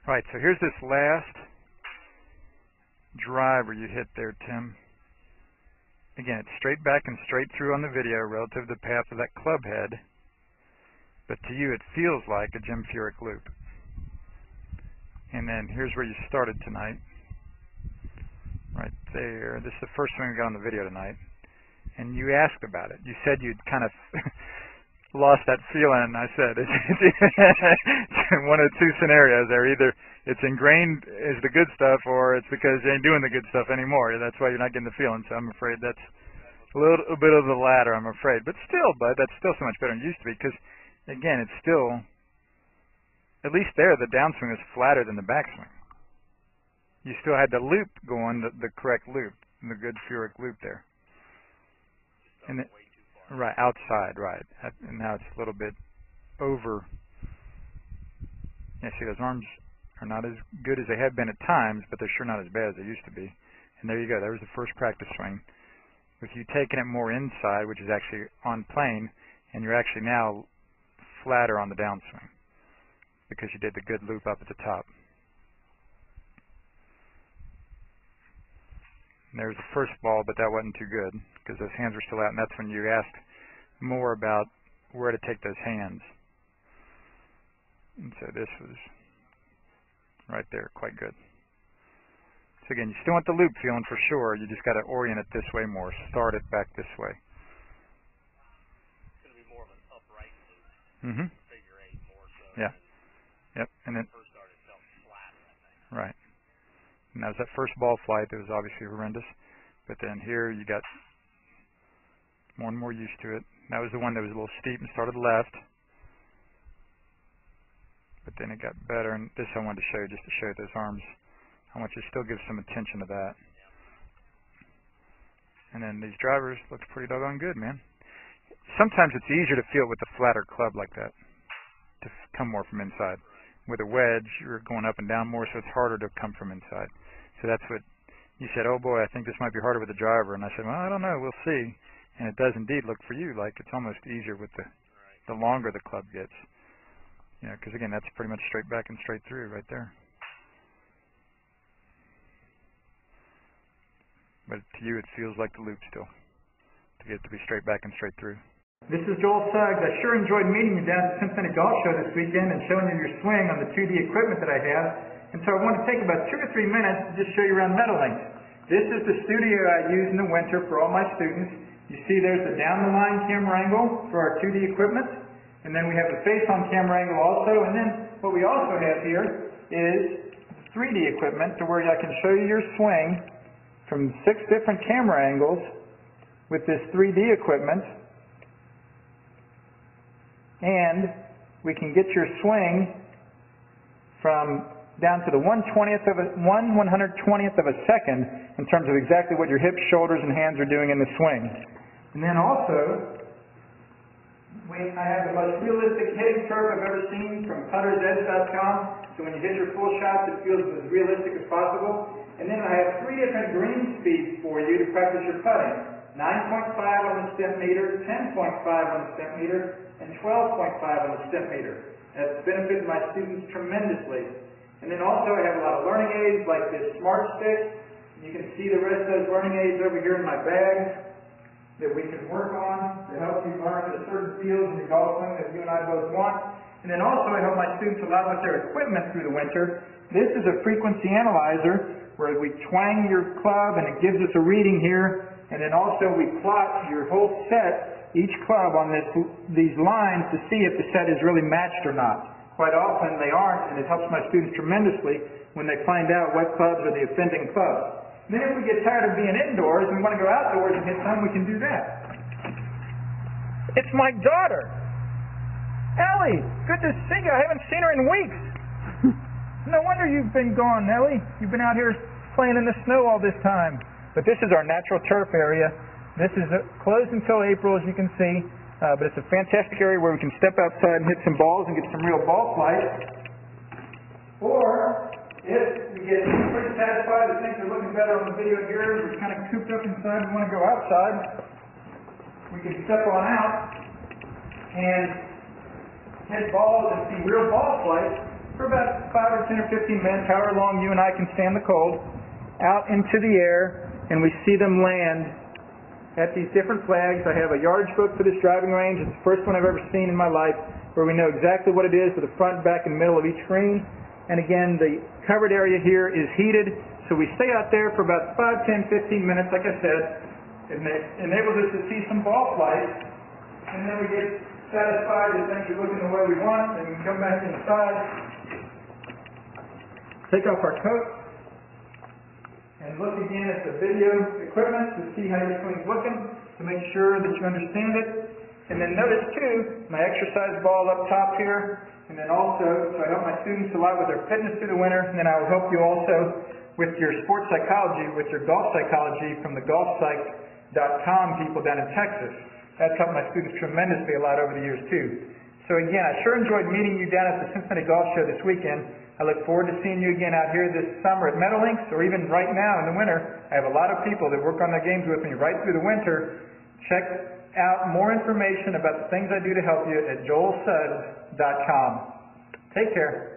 Right, so here's this last driver you hit there, Tim. Again, it's straight back and straight through on the video relative to the path of that club head, but to you it feels like a Jim Furyk loop. And then here's where you started tonight. Right there. This is the first thing we got on the video tonight. And you asked about it. You said you'd kind of lost that feeling, and I said it's one of two scenarios there. Either it's ingrained as the good stuff, or it's because you ain't doing the good stuff anymore. That's why you're not getting the feeling. So I'm afraid that's a little bit of the latter, I'm afraid. But still, bud, that's still so much better than it used to be, because, again, it's still, at least there, the downswing is flatter than the backswing. You still had the loop going, the correct loop, the good Furyk loop there. And it, right, outside, right. And now it's a little bit over. Yeah, see, those arms are not as good as they have been at times, but they're sure not as bad as they used to be. And there you go. There was the first practice swing. With you taking it more inside, which is actually on plane, and you're actually now flatter on the downswing because you did the good loop up at the top. And there's the first ball, but that wasn't too good because those hands were still out, and that's when you asked more about where to take those hands. And so this was right there, quite good. So again, you still want the loop feeling for sure. You just got to orient it this way more. Start it back this way. It's going to be more of an upright loop. Mm-hmm. Figure eight more so. Yeah. Yep. And then first started felt flat, I think. Right. And that was that first ball flight that was obviously horrendous. But then here you got more and more used to it. That was the one that was a little steep and started left. But then it got better, and this I wanted to show you just to show you those arms. I want you to still give some attention to that. And then these drivers look pretty doggone good, man. Sometimes it's easier to feel with a flatter club like that, to come more from inside. With a wedge, you're going up and down more, so it's harder to come from inside. So that's what you said, oh boy, I think this might be harder with the driver. And I said, well, I don't know, we'll see. And it does indeed look for you like it's almost easier with the longer the club gets. You know, because again, that's pretty much straight back and straight through right there. But to you, it feels like the loop still, to get it to be straight back and straight through. This is Joel Suggs. I sure enjoyed meeting you down at the Cincinnati Golf Show this weekend and showing you your swing on the 2D equipment that I have. And so I want to take about 2 or 3 minutes to just show you around Meadowlinks. This is the studio I use in the winter for all my students. You see there's the down-the-line camera angle for our 2D equipment. And then we have the face-on camera angle also. And then what we also have here is 3D equipment to where I can show you your swing from 6 different camera angles with this 3D equipment. And we can get your swing from down to the 1/120th of a second in terms of exactly what your hips, shoulders, and hands are doing in the swing. And then also, I have the most realistic hitting curve I've ever seen from puttersedge.com. So when you hit your full shots, it feels as realistic as possible. And then I have 3 different green speeds for you to practice your putting. 9.5 on the step meter, 10.5 on the step meter, and 12.5 on the step meter. That's benefited my students tremendously. And then also I have a lot of learning aids like this Smart Stick. You can see the rest of those learning aids over here in my bag that we can work on to help you learn the certain fields in your golf swing that you and I both want. And then also I help my students a lot with their equipment through the winter. This is a frequency analyzer where we twang your club and it gives us a reading here. And then also we plot your whole set, each club on these lines to see if the set is really matched or not. Quite often they aren't, and it helps my students tremendously when they find out what clubs are the offending clubs. Then if we get tired of being indoors and want to go outdoors and hit some, we can do that. It's my daughter. Ellie, good to see you. I haven't seen her in weeks. No wonder you've been gone, Ellie. You've been out here playing in the snow all this time. But this is our natural turf area. This is closed until April, as you can see. But it's a fantastic area where we can step outside and hit some balls and get some real ball flight. Or, if we get pretty satisfied that things are looking better on the video here, we're kind of cooped up inside and want to go outside, we can step on out and hit balls and see real ball flight for about 5 or 10 or 15 minutes, however long you and I can stand the cold, out into the air, and we see them land at these different flags. I have a yardage book for this driving range. It's the first one I've ever seen in my life, where we know exactly what it is with the front, back, and middle of each green. And again, the covered area here is heated, so we stay out there for about 5, 10, 15 minutes, like I said. It enables us to see some ball flight, and then we get satisfied that things are looking the way we want, and we can come back inside, take off our coat, and look again at the video equipment to see how your swing's looking, to make sure that you understand it. And then notice too, my exercise ball up top here, and then also, so I help my students a lot with their fitness through the winter, and then I will help you also with your sports psychology, with your golf psychology from the golfpsych.com people down in Texas. That's helped my students tremendously a lot over the years too. So again, I sure enjoyed meeting you down at the Cincinnati Golf Show this weekend. I look forward to seeing you again out here this summer at Meadowlinks, or even right now in the winter. I have a lot of people that work on their games with me right through the winter. Check out more information about the things I do to help you at joelsuggs.com. Take care.